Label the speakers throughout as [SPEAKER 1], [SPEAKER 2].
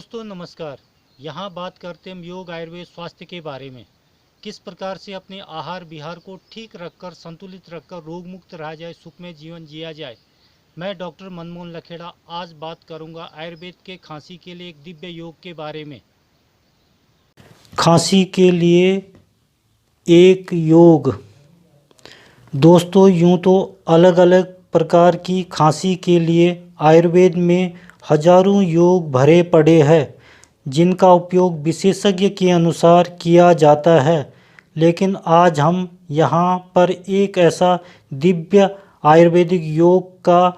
[SPEAKER 1] दोस्तों नमस्कार। यहाँ बात करते हम योग आयुर्वेद स्वास्थ्य के बारे में। किस प्रकार से अपने आहार विहार को ठीक रखकर संतुलित रखकर रोग मुक्त रहा जाए, सुखमय जीवन जिया जाए। मैं डॉक्टर मनमोहन लखेड़ा आज बात करूँगा आयुर्वेद के खांसी के लिए एक दिव्य योग के बारे में।
[SPEAKER 2] खांसी के लिए एक योग। दोस्तों यूँ तो अलग अलग प्रकार की खांसी के लिए आयुर्वेद में हजारों योग भरे पड़े हैं जिनका उपयोग विशेषज्ञ के अनुसार किया जाता है, लेकिन आज हम यहाँ पर एक ऐसा दिव्य आयुर्वेदिक योग का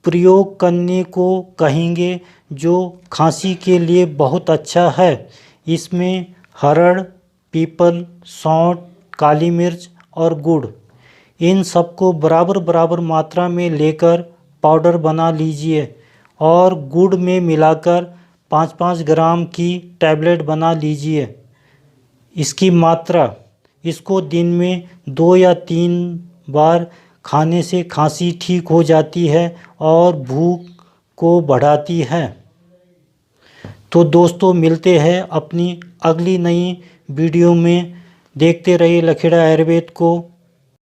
[SPEAKER 2] प्रयोग करने को कहेंगे जो खांसी के लिए बहुत अच्छा है। इसमें हरड़, पीपल, सौंठ, काली मिर्च और गुड़, इन सबको बराबर बराबर मात्रा में लेकर पाउडर बना लीजिए और गुड़ में मिलाकर 5-5 ग्राम की टैबलेट बना लीजिए। इसकी मात्रा, इसको दिन में 2 या 3 बार खाने से खांसी ठीक हो जाती है और भूख को बढ़ाती है। तो दोस्तों मिलते हैं अपनी अगली नई वीडियो में। देखते रहिए लखेड़ा आयुर्वेद को।